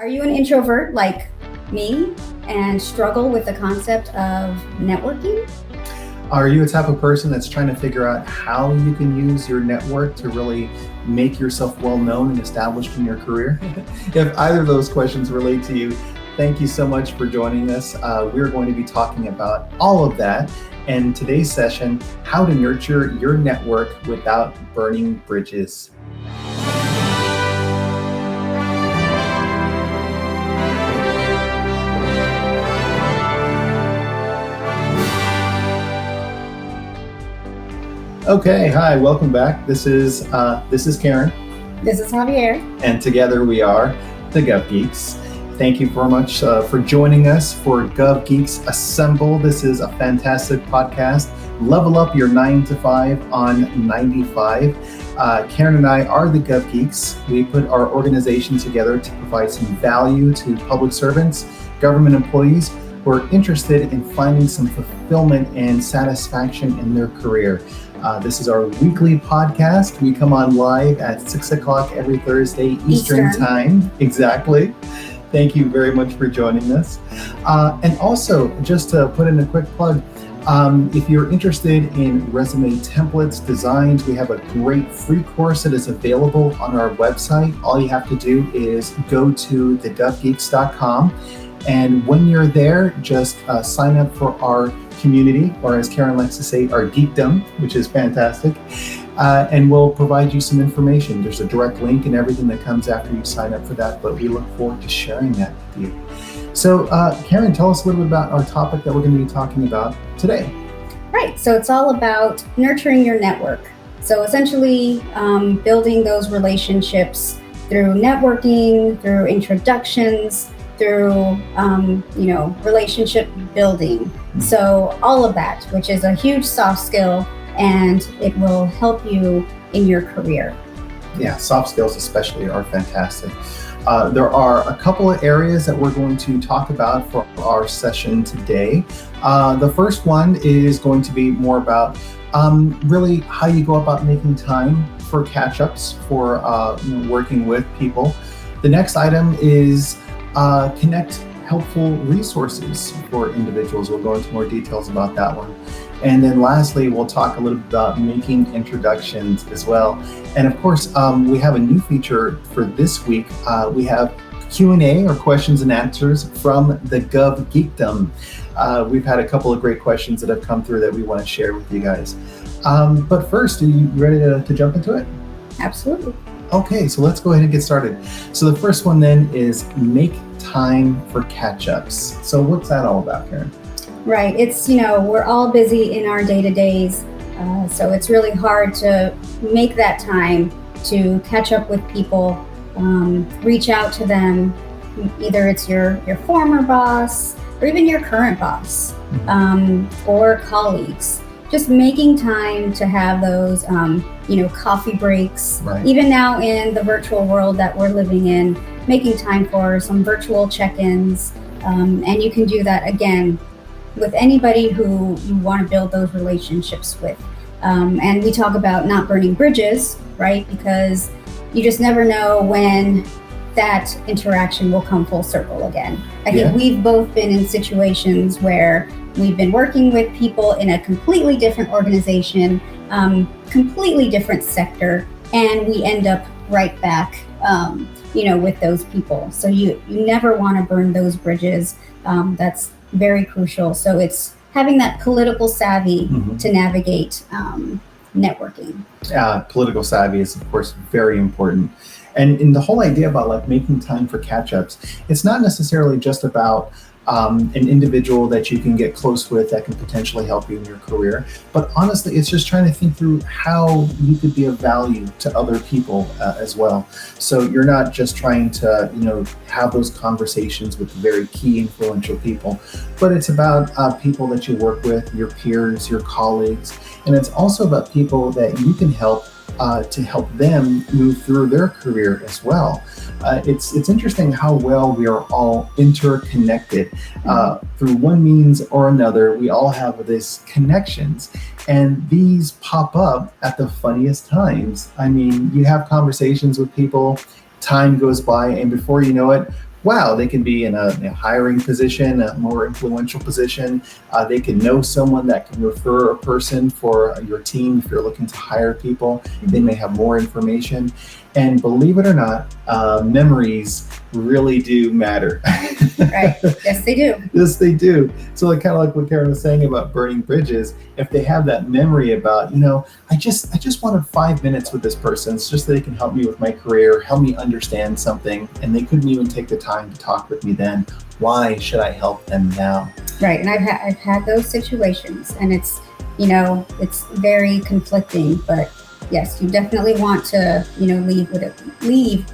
Are you an introvert like me and struggle with the concept of networking? Are you a type of person that's trying to figure out how you can use your network to really make yourself well known and established in your career? If either of those questions relate to you, thank you so much for joining us. We're going to be talking about all of that. And today's session, how to nurture your network without burning bridges. Okay, hi, welcome back. This is Karen. This is Javier. And together we are the Gov Geeks. Thank you very much for joining us for Gov Geeks Assemble. This is a fantastic podcast. Level up your 9 to 5 on 95. Karen and I are the Gov Geeks. We put our organization together to provide some value to public servants, government employees who are interested in finding some fulfillment and satisfaction in their career. This is our weekly podcast. We come on live at 6 o'clock every Thursday Eastern Time. Exactly. Thank you very much for joining us. And also, just to put in a quick plug, if you're interested in resume templates, designs, we have a great free course that is available on our website. All you have to do is go to thegovgeeks.com. And when you're there, just sign up for our community, or as Karen likes to say, our geekdom, which is fantastic. And we'll provide you some information. There's a direct link and everything that comes after you sign up for that, but we look forward to sharing that with you. So Karen, tell us a little bit about our topic that we're going to be talking about today. Right, so it's all about nurturing your network. So essentially building those relationships through networking, through introductions, through relationship building. So all of that, which is a huge soft skill, and it will help you in your career. Yeah, soft skills especially are fantastic. There are a couple of areas that we're going to talk about for our session today. The first one is going to be more about really how you go about making time for catch-ups, for working with people. The next item is connect helpful resources for individuals. We'll go into more details about that one. And then lastly, we'll talk a little bit about making introductions as well. And of course, we have a new feature for this week. We have Q&A, or questions and answers, from the Gov Geekdom. We've had a couple of great questions that have come through that we want to share with you guys. But first, are you ready to jump into it? Absolutely. Okay, so let's go ahead and get started. So the first one then is make time for catch-ups. So what's that all about, Karen? Right, it's, we're all busy in our day-to-days, so it's really hard to make that time to catch up with people, reach out to them. Either it's your former boss or even your current boss, or colleagues. Just making time to have those, coffee breaks. Right. Even now in the virtual world that we're living in, making time for some virtual check-ins. And you can do that, again, with anybody who you want to build those relationships with. And we talk about not burning bridges, right? Because you just never know when that interaction will come full circle again. I think we've both been in situations where we've been working with people in a completely different organization, completely different sector, and we end up right back, with those people. So you never want to burn those bridges. That's very crucial. So it's having that political savvy to navigate networking. Political savvy is, of course, very important. And in the whole idea about making time for catch-ups, it's not necessarily just about an individual that you can get close with that can potentially help you in your career. But honestly, it's just trying to think through how you could be of value to other people as well. So you're not just trying to, have those conversations with very key influential people, but it's about people that you work with, your peers, your colleagues. And it's also about people that you can help to help them move through their career as well. It's interesting how well we are all interconnected. Through one means or another, we all have these connections, and these pop up at the funniest times. I mean, you have conversations with people, time goes by, and before you know it, wow, they can be in a hiring position, a more influential position. They can know someone that can refer a person for your team if you're looking to hire people. They may have more information. And believe it or not, memories really do matter. Right. Yes, they do. Yes, they do. So kind of like what Karen was saying about burning bridges, if they have that memory about, I just wanted 5 minutes with this person. It's just that they can help me with my career, help me understand something, and they couldn't even take the time to talk with me then. Why should I help them now? Right. And I've had those situations, and it's very conflicting, but yes, you definitely want to, leave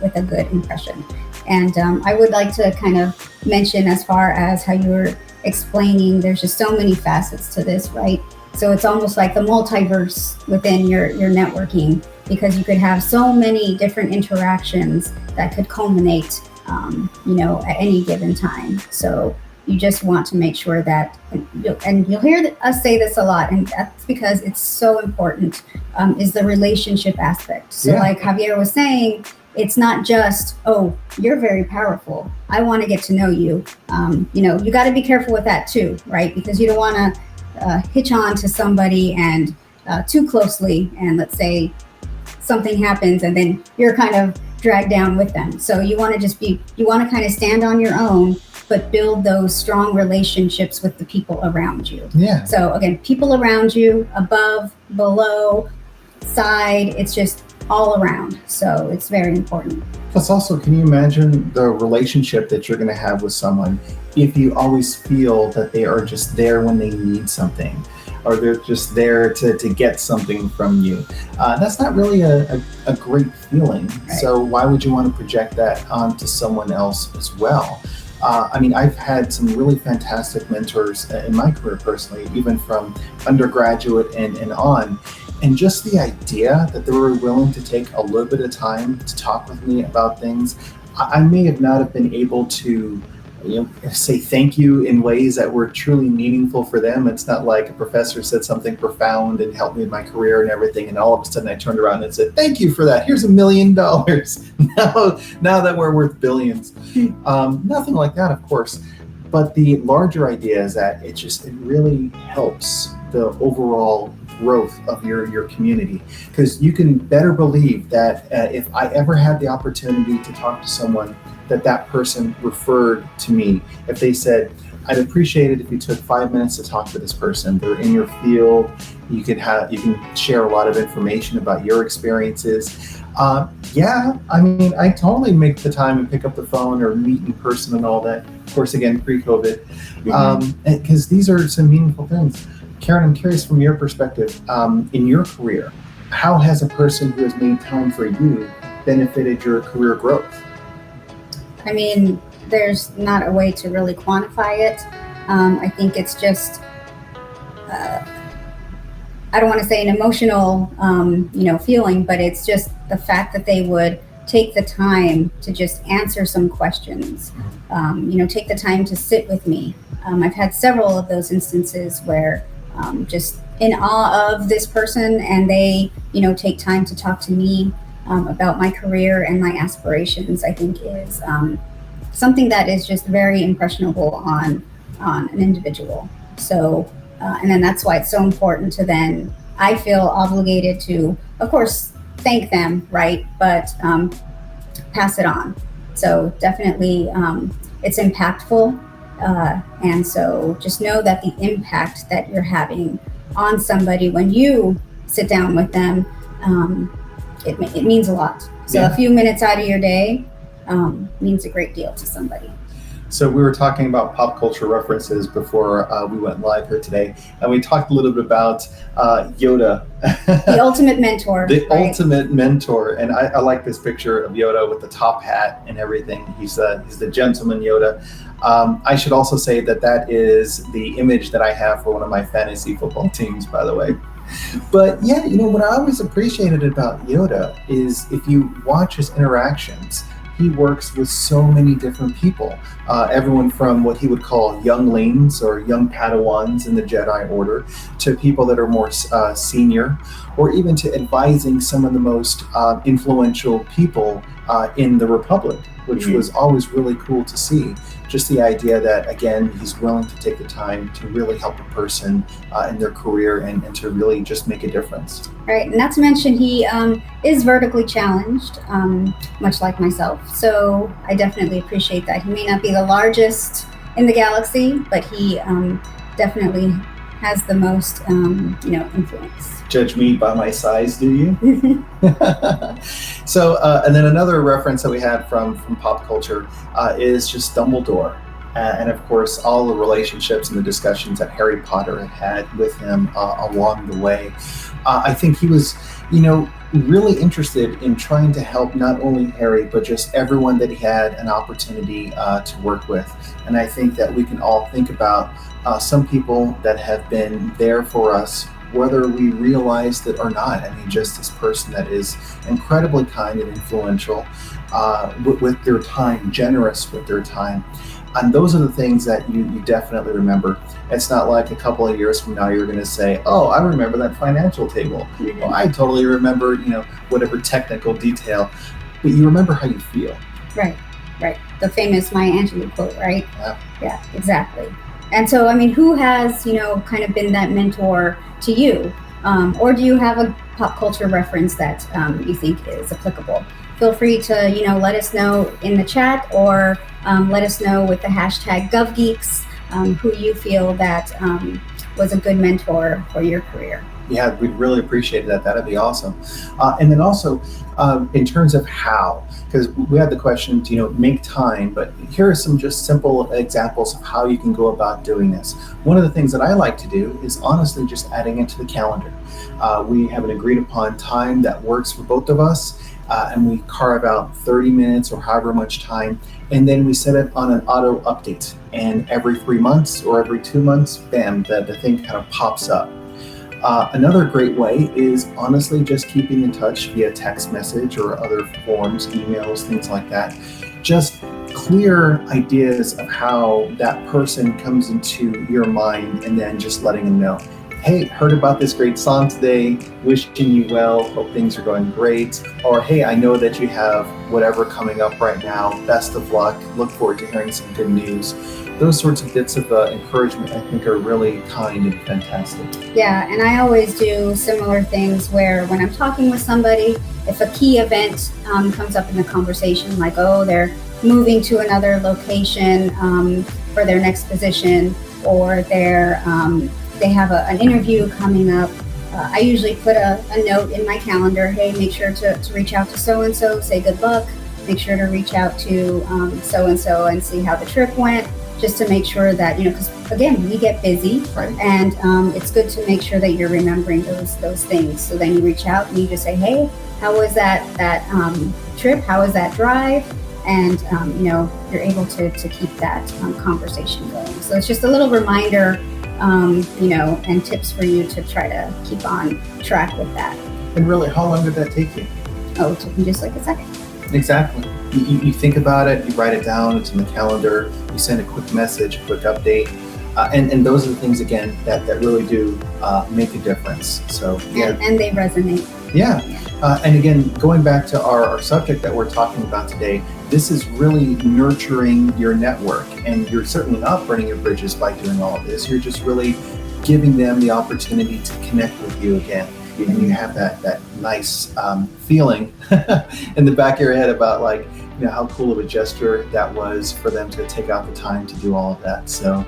with a good impression. And I would like to kind of mention, as far as how you were explaining, there's just so many facets to this, right? So it's almost like the multiverse within your networking, because you could have so many different interactions that could culminate, at any given time. So you just want to make sure that, and you'll hear us say this a lot, and that's because it's so important, is the relationship aspect. So like Javier was saying, it's not just, oh, you're very powerful, I want to get to know you. You got to be careful with that too, right? Because you don't want to hitch on to somebody and too closely, and let's say something happens and then you're kind of dragged down with them. So you want to kind of stand on your own, but build those strong relationships with the people around you. Yeah. So again, people around you, above, below, side, it's just all around. So it's very important. Plus also, can you imagine the relationship that you're going to have with someone if you always feel that they are just there when they need something, or they're just there to get something from you? That's not really a great feeling. Right. So why would you want to project that onto someone else as well? I've had some really fantastic mentors in my career personally, even from undergraduate and on. And just the idea that they were willing to take a little bit of time to talk with me about things. I may not have been able to say thank you in ways that were truly meaningful for them. It's not like a professor said something profound and helped me in my career and everything, and all of a sudden I turned around and said, thank you for that. Here's $1 million. Now that we're worth billions. Nothing like that, of course. But the larger idea is that it really helps the overall growth of your community, because you can better believe that if I ever had the opportunity to talk to someone that person referred to me, if they said, I'd appreciate it if you took 5 minutes to talk to this person. They're in your field. You can share a lot of information about your experiences. I totally make the time and pick up the phone or meet in person and all that. Of course, again, pre-COVID, because these are some meaningful things. Karen, I'm curious from your perspective, in your career, how has a person who has made time for you benefited your career growth? There's not a way to really quantify it. I think it's just, I don't want to say an emotional, feeling, but it's just the fact that they would take the time to just answer some questions, take the time to sit with me. I've had several of those instances where just in awe of this person, and they, take time to talk to me about my career and my aspirations, I think is something that is just very impressionable on an individual. So, and then that's why it's so important to then, I feel obligated to, of course, thank them, right? But pass it on. So definitely it's impactful. And so just know that the impact that you're having on somebody when you sit down with them, it means a lot. So a few minutes out of your day means a great deal to somebody. So we were talking about pop culture references before we went live here today, and we talked a little bit about Yoda. The ultimate mentor. Ultimate mentor. And I like this picture of Yoda with the top hat and everything. He's the gentleman Yoda. I should also say that is the image that I have for one of my fantasy football teams, by the way. But what I always appreciated about Yoda is if you watch his interactions, he works with so many different people, everyone from what he would call younglings or young Padawans in the Jedi Order to people that are more senior, or even to advising some of the most influential people in the Republic. which was always really cool to see. Just the idea that, again, he's willing to take the time to really help a person in their career and to really just make a difference. Right, and not to mention he is vertically challenged, much like myself. So I definitely appreciate that. He may not be the largest in the galaxy, but he definitely has the most, influence. Judge me by my size, do you? So, and then another reference that we had from pop culture is just Dumbledore. And of course, all the relationships and the discussions that Harry Potter had with him along the way. I think he was, really interested in trying to help not only Harry, but just everyone that he had an opportunity to work with. And I think that we can all think about some people that have been there for us, whether we realized it or not. I mean, just this person that is incredibly kind and influential with their time, generous with their time. And those are the things that you definitely remember. It's not like a couple of years from now you're going to say, oh, I remember that financial table. Well, I totally remember, whatever technical detail, but you remember how you feel. Right. The famous Maya Angelou quote, right? Yeah, exactly. And so, I mean, who has, kind of been that mentor to you? Or do you have a pop culture reference that you think is applicable? Feel free to, let us know in the chat, or let us know with the hashtag Gov Geeks who you feel that was a good mentor for your career. Yeah, we'd really appreciate that. That'd be awesome. And then also, in terms of how, because we had the question to, make time, but here are some just simple examples of how you can go about doing this. One of the things that I like to do is honestly just adding it to the calendar. We have an agreed upon time that works for both of us, and we carve out 30 minutes or however much time, and then we set it on an auto update. And every 3 months or every 2 months, bam, the thing kind of pops up. Another great way is honestly just keeping in touch via text message or other forms, emails, things like that. Just clear ideas of how that person comes into your mind, and then just letting them know, hey, heard about this great song today, wishing you well, hope things are going great. Or, hey, I know that you have whatever coming up right now, best of luck, look forward to hearing some good news. Those sorts of bits of encouragement, I think, are really kind and fantastic. Yeah, and I always do similar things where when I'm talking with somebody, if a key event comes up in the conversation, like, oh, they're moving to another location for their next position, or they have an interview coming up, I usually put a note in my calendar, hey, make sure to reach out to so-and-so, say good luck, make sure to reach out to so-and-so and see how the trip went, just to make sure that, because again, we get busy, right. And it's good to make sure that you're remembering those things. So then you reach out and you just say, hey, how was that trip? How was that drive? And, you're able to keep that conversation going. So it's just a little reminder, and tips for you to try to keep on track with that. And really, how long did that take you? Oh, it took me just like a second. Exactly. You think about it, you write it down, it's in the calendar, you send a quick message, a quick update. And those are the things, again, that really do make a difference. So yeah. And they resonate. Yeah. And again, going back to our subject that we're talking about today, this is really nurturing your network. And you're certainly not burning your bridges by doing all of this. You're just really giving them the opportunity to connect with you again. And you have that nice feeling in the back of your head about how cool of a gesture that was for them to take out the time to do all of that. So,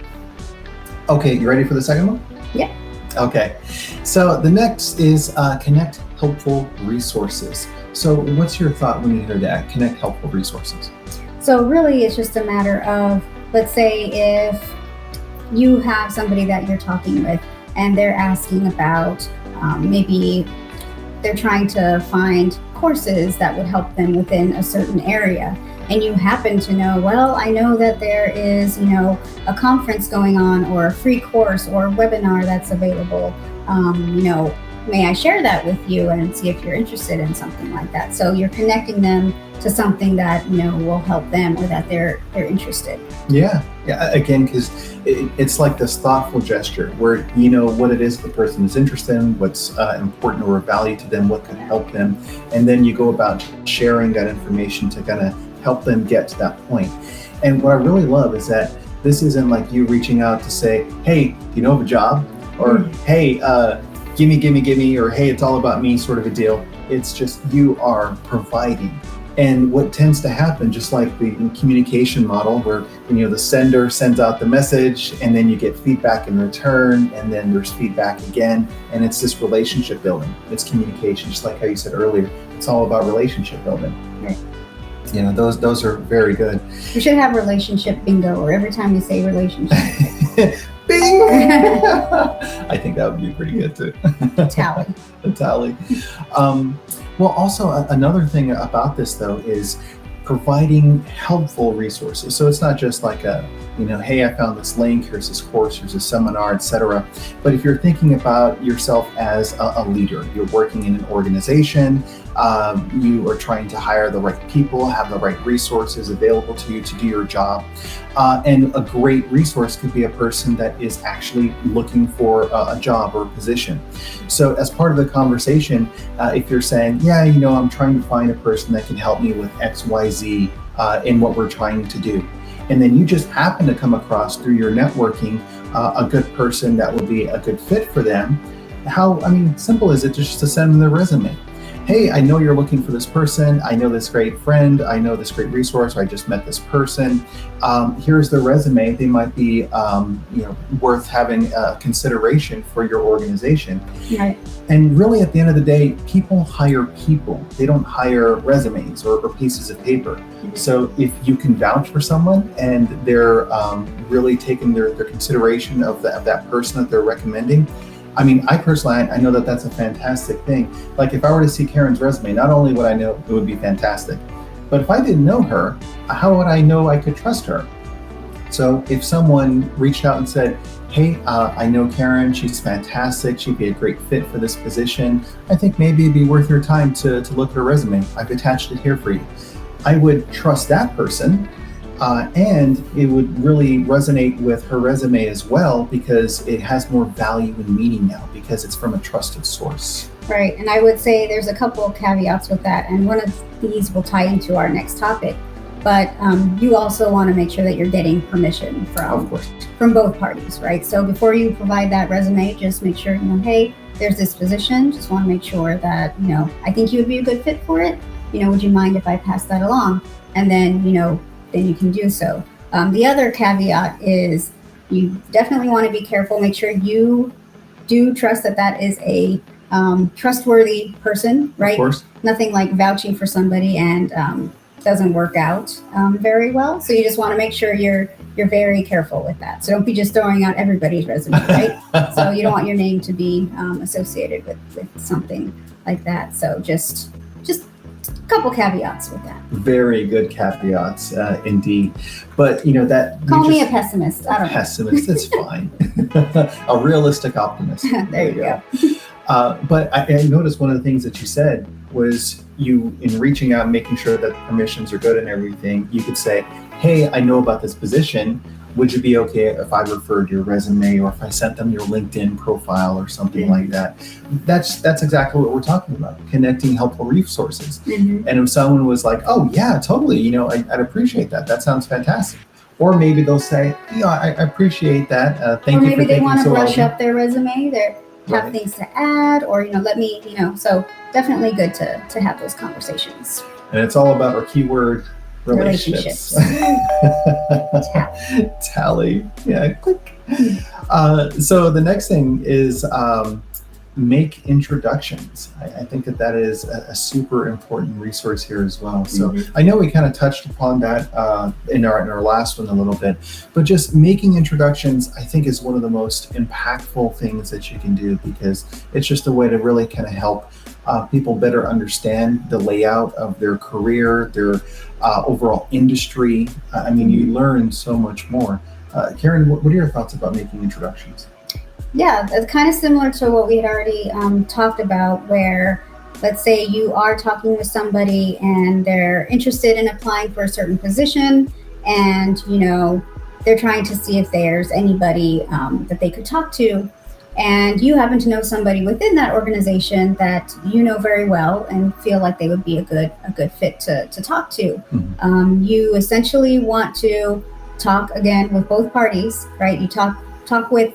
okay, you ready for the second one? Yeah. Okay, so the next is connect helpful resources. So what's your thought when you hear that, connect helpful resources? So really it's just a matter of, let's say if you have somebody that you're talking with and they're asking about maybe they're trying to find courses that would help them within a certain area. And you happen to know, well, I know that there is, a conference going on or a free course or a webinar that's available. May I share that with you and see if you're interested in something like that? So you're connecting them to something that, will help them or that they're interested. Yeah. Again, because it's like this thoughtful gesture where you know what it is the person is interested in, what's important or of value to them, what could help them, and then you go about sharing that information to kind of help them get to that point. And what I really love is that this isn't like you reaching out to say, hey, do you know of a job? Or hey, gimme, or hey, it's all about me sort of a deal. It's just you are providing. And what tends to happen, just like the communication model where the sender sends out the message and then you get feedback in return and then there's feedback again, and it's this relationship building. It's communication, just like how you said earlier. It's all about relationship building. Right. Those are very good. We should have relationship bingo, or every time we say relationship. Bing! I think that would be pretty good too. Tally. A tally. Well, also another thing about this though is providing helpful resources. So it's not just like hey, I found this link, here's this course, here's a seminar, etc. But if you're thinking about yourself as a leader, you're working in an organization, you are trying to hire the right people, have the right resources available to you to do your job. And a great resource could be a person that is actually looking for a job or a position. So as part of the conversation, if you're saying, I'm trying to find a person that can help me with X, Y, Z in what we're trying to do. And then you just happen to come across through your networking a good person that would be a good fit for them. How simple is it just to send them their resume? Hey, I know you're looking for this person. I know this great friend. I know this great resource. I just met this person. Here's their resume. They might be, worth having consideration for your organization. Right. And really, at the end of the day, people hire people. They don't hire resumes or pieces of paper. Mm-hmm. So if you can vouch for someone and they're really taking their consideration of that person that they're recommending, I personally, I know that that's a fantastic thing. Like if I were to see Karen's resume, not only would I know it would be fantastic, but if I didn't know her, how would I know I could trust her? So if someone reached out and said, hey, I know Karen, she's fantastic, she'd be a great fit for this position, I think maybe it'd be worth your time to look at her resume. I've attached it here for you. I would trust that person. And it would really resonate with her resume as well because it has more value and meaning now because it's from a trusted source. Right. And I would say there's a couple of caveats with that. And one of these will tie into our next topic. But you also want to make sure that you're getting permission from both parties, right? So before you provide that resume, just make sure, hey, there's this position. Just want to make sure that, I think you would be a good fit for it. Would you mind if I pass that along? And then, then you can do so. The other caveat is you definitely want to be careful. Make sure you do trust that is a trustworthy person, right? Of course. Nothing like vouching for somebody and doesn't work out very well. So you just want to make sure you're very careful with that. So don't be just throwing out everybody's resume, right? So you don't want your name to be associated with something like that. So just a couple caveats with that. Very good caveats, indeed. But that call me a pessimist. I don't know. Pessimist, that's fine. A realistic optimist. There you go. But I noticed one of the things that you said was you, in reaching out and making sure that the permissions are good and everything, you could say, hey, I know about this position. Would you be okay if I referred your resume or if I sent them your LinkedIn profile or something like that? That's exactly what we're talking about, connecting helpful resources. Mm-hmm. And if someone was like, oh yeah, totally, I'd appreciate that. That sounds fantastic. Or maybe they'll say, I appreciate that. Thank you for thinking so. Or maybe they want to brush up their resume. They have things to add, or let me, so definitely good to have those conversations. And it's all about our keyword relationships. Tally. Yeah, click. So the next thing is make introductions. I think that is a super important resource here as well. So I know we kind of touched upon that in our last one a little bit, but just making introductions, I think, is one of the most impactful things that you can do because it's just a way to really kind of help people better understand the layout of their career, their overall industry. You learn so much more. Karen, what are your thoughts about making introductions? Yeah, it's kind of similar to what we had already talked about, where let's say you are talking with somebody and they're interested in applying for a certain position and, they're trying to see if there's anybody that they could talk to. and you happen to know somebody within that organization that you know very well and feel like they would be a good fit to talk to. You essentially want to talk again with both parties, right? You talk with,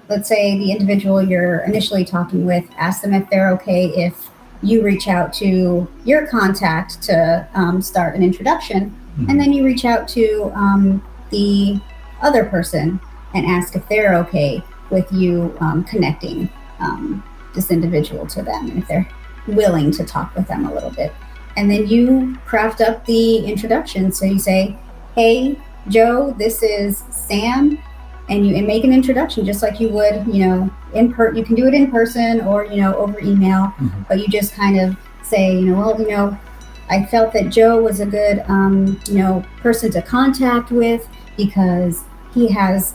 let's say, the individual you're initially talking with. Ask them if they're okay if you reach out to your contact to start an introduction, and then you reach out to the other person and ask if they're okay with you connecting this individual to them, and if they're willing to talk with them a little bit. And then you craft up the introduction. So you say, hey, Joe, this is Sam, and you make an introduction just like you would, you can do it in person or, over email, but you just kind of say, I felt that Joe was a good, person to contact with because he has,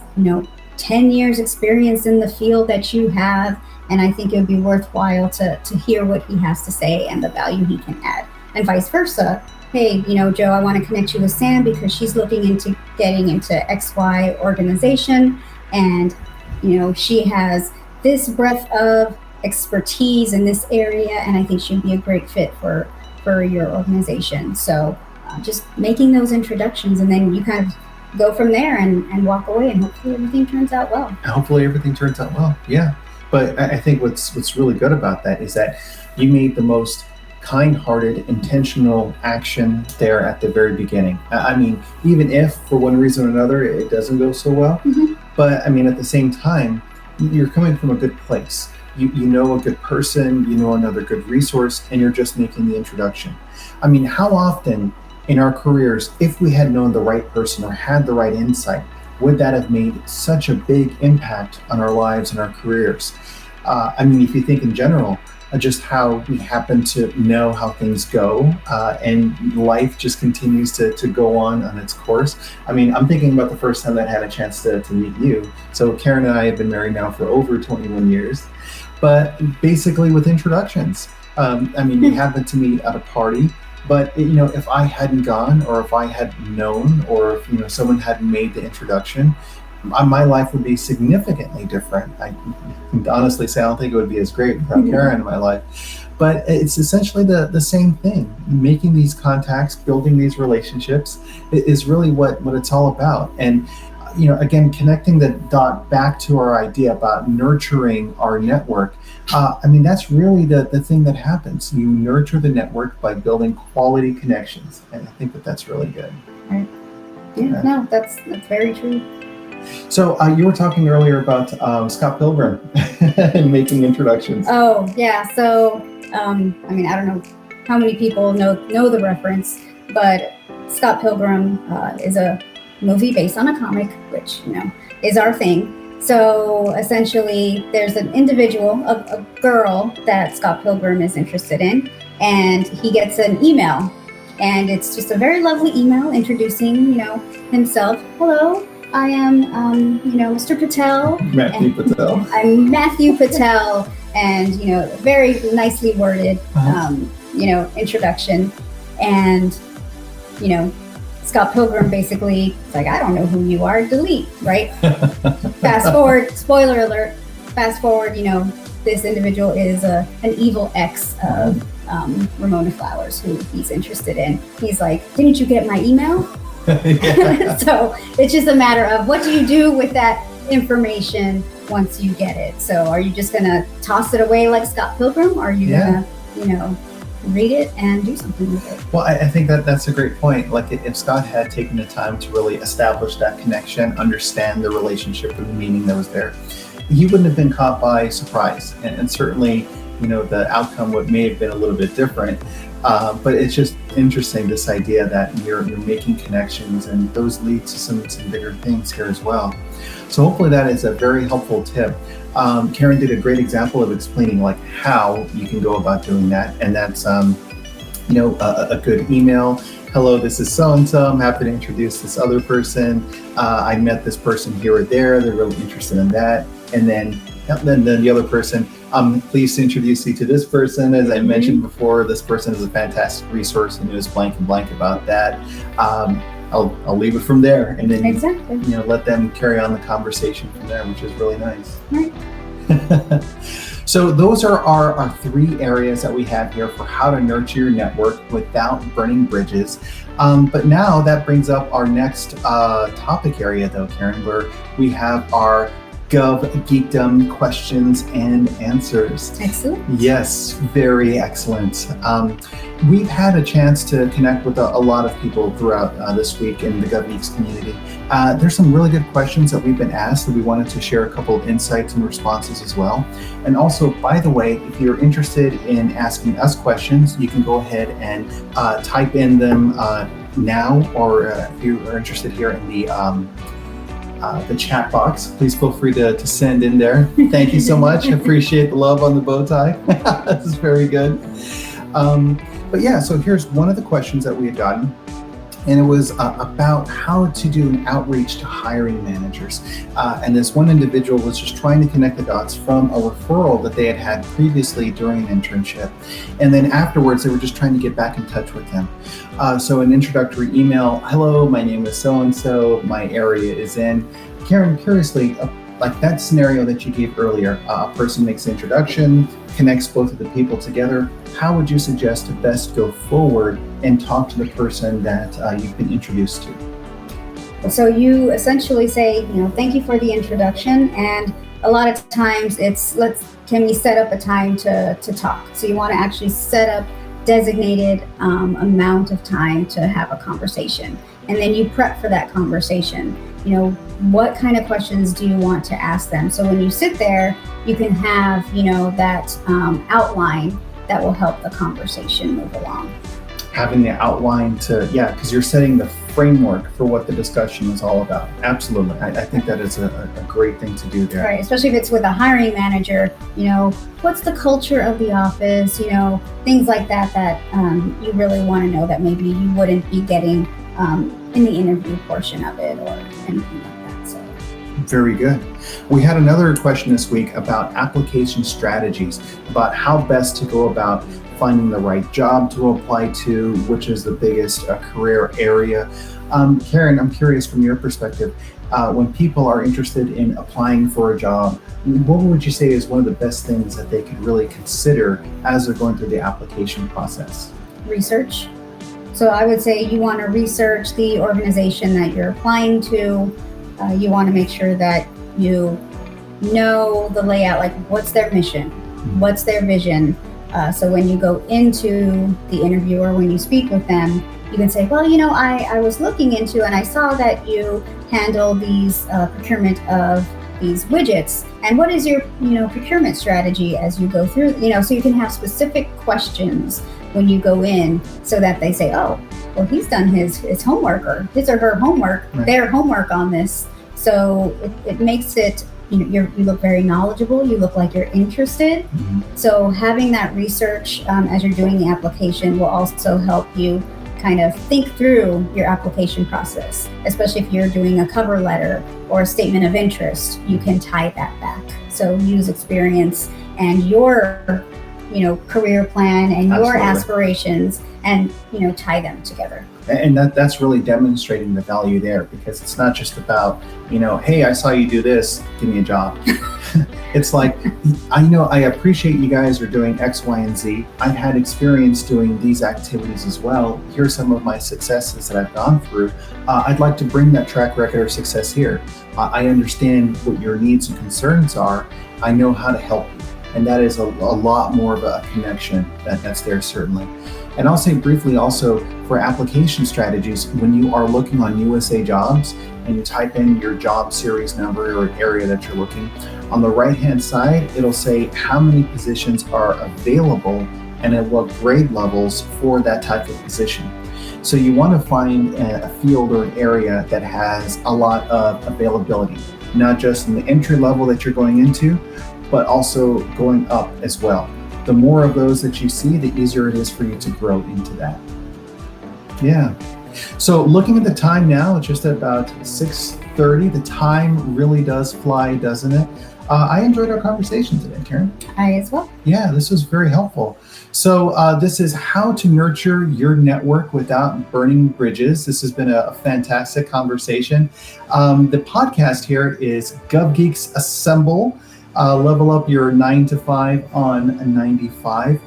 10 years experience in the field that you have. And I think it would be worthwhile to hear what he has to say and the value he can add, and vice versa. Hey, Joe, I want to connect you with Sam because she's looking into getting into XY organization. And, she has this breadth of expertise in this area. And I think she'd be a great fit for your organization. So just making those introductions, and then you kind of go from there and walk away, and hopefully everything turns out well. Yeah. But I think what's really good about that is that you made the most kind-hearted, intentional action there at the very beginning. I mean, even if for one reason or another it doesn't go so well, but I mean, at the same time, you're coming from a good place. You know a good person, you know another good resource, and you're just making the introduction. I mean, how often in our careers, if we had known the right person or had the right insight, would that have made such a big impact on our lives and our careers? I mean, if you think in general, just how we happen to know how things go, and life just continues to go on its course. I mean, I'm thinking about the first time that I had a chance to meet you. So Karen and I have been married now for over 21 years, but basically with introductions. I mean, we happened to meet at a party, but if I hadn't gone, or if I had known, or if someone hadn't made the introduction, my life would be significantly different. I can honestly say I don't think it would be as great without Karen in my life. But it's essentially the same thing. Making these contacts, building these relationships is really what it's all about. And again, connecting the dot back to our idea about nurturing our network. I mean, that's really the thing that happens. You nurture the network by building quality connections. And I think that's really good. Right. Yeah, no, that's very true. So you were talking earlier about Scott Pilgrim and making introductions. Oh, yeah. So, I mean, I don't know how many people know the reference, but Scott Pilgrim is a movie based on a comic, which, is our thing. So essentially, there's an individual, a girl that Scott Pilgrim is interested in, and he gets an email. And it's just a very lovely email introducing, himself. Hello. I am, Mr. Patel. Matthew Patel. I'm Matthew Patel, and very nicely worded, introduction, and Scott Pilgrim basically is like, I don't know who you are. Delete, right? Fast forward. Spoiler alert. Fast forward. This individual is an evil ex of Ramona Flowers, who he's interested in. He's like, didn't you get my email? So it's just a matter of what do you do with that information once you get it. So are you just going to toss it away like Scott Pilgrim? Or are you going to, read it and do something with it? Well, I think that's a great point. Like if Scott had taken the time to really establish that connection, understand the relationship and the meaning that was there, he wouldn't have been caught by surprise. And certainly, the outcome may have been a little bit different. But it's just interesting, this idea that you're making connections, and those lead to some bigger things here as well. So hopefully that is a very helpful tip. Karen did a great example of explaining like how you can go about doing that. And that's, a good email. Hello, this is so-and-so. I'm happy to introduce this other person. I met this person here or there. They're really interested in that. And then the other person, I'm pleased to introduce you to this person. As I mentioned before, this person is a fantastic resource and knows blank and blank about that. I'll leave it from there, and then let them carry on the conversation from there, which is really nice. Right. So those are our three areas that we have here for how to nurture your network without burning bridges. But now that brings up our next topic area, though, Karen, where we have our Gov Geekdom questions and answers. Excellent. Yes, very excellent. We've had a chance to connect with a lot of people throughout this week in the Gov Geeks community. There's some really good questions that we've been asked that we wanted to share a couple of insights and responses as well. And also, by the way, if you're interested in asking us questions, you can go ahead and type in them now, or if you are interested here in the chat box, please feel free to send in there. Thank you so much. Appreciate the love on the bow tie. This is very good. But yeah, so here's one of the questions that we had gotten, and it was about how to do an outreach to hiring managers. And this one individual was just trying to connect the dots from a referral that they had previously during an internship. And then afterwards, they were just trying to get back in touch with them. So an introductory email, hello, my name is so-and-so, my area is in. Karen, curiously, like that scenario that you gave earlier, a person makes an introduction, connects both of the people together. How would you suggest to best go forward and talk to the person that you've been introduced to? So you essentially say, thank you for the introduction. And a lot of times it's, can we set up a time to talk? So you want to actually set up designated amount of time to have a conversation. And then you prep for that conversation. What kind of questions do you want to ask them? So when you sit there, you can have, that outline that will help the conversation move along. Having the outline because you're setting the framework for what the discussion is all about. Absolutely. I think that is a great thing to do there. Right, especially if it's with a hiring manager, what's the culture of the office, things like that you really want to know that maybe you wouldn't be getting in the interview portion of it or anything like that. So. Very good. We had another question this week about application strategies, about how best to go about finding the right job to apply to, which is the biggest career area. Karen, I'm curious from your perspective, when people are interested in applying for a job, what would you say is one of the best things that they could really consider as they're going through the application process? Research. So I would say you want to research the organization that you're applying to. You want to make sure that you know the layout, like what's their mission, what's their vision. So when you go into the interview or when you speak with them, you can say, well, I was looking into and I saw that you handle these procurement of these widgets. And what is your, procurement strategy as you go through, so you can have specific questions when you go in so that they say, oh, well, he's done his homework or his or her homework, right. Their homework on this. So it makes it, you look very knowledgeable, you look like you're interested. Mm-hmm. So having that research as you're doing the application will also help you kind of think through your application process, especially if you're doing a cover letter or a statement of interest, you can tie that back. So use experience and your, career plan and your Absolutely. Aspirations and, tie them together. And that's really demonstrating the value there, because it's not just about, hey, I saw you do this, give me a job. It's like, I appreciate you guys are doing X, Y, and Z. I've had experience doing these activities as well. Here's some of my successes that I've gone through. I'd like to bring that track record of success here. I understand what your needs and concerns are. I know how to help you. And that is a lot more of a connection that's there, certainly. And I'll say briefly also for application strategies, when you are looking on USA Jobs and you type in your job series number or area that you're looking, on the right-hand side, it'll say how many positions are available and at what grade levels for that type of position. So you want to find a field or an area that has a lot of availability, not just in the entry level that you're going into, but also going up as well. The more of those that you see, the easier it is for you to grow into that. Yeah. So looking at the time now, it's just about 6:30. The time really does fly, doesn't it? I enjoyed our conversation today, Karen. I as well. Yeah, this was very helpful. So this is how to nurture your network without burning bridges. This has been a fantastic conversation. The podcast here is Gov Geeks Assemble. level up your 9 to 5 on 95.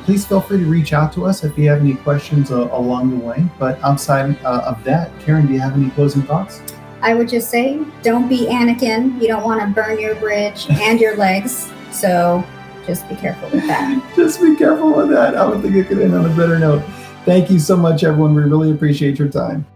Please feel free to reach out to us if you have any questions along the way. But outside of that, Karen, do you have any closing thoughts? I would just say, don't be Anakin. You don't want to burn your bridge and your legs. So just be careful with that. Just be careful with that. I would think it could end on a better note. Thank you so much, everyone. We really appreciate your time.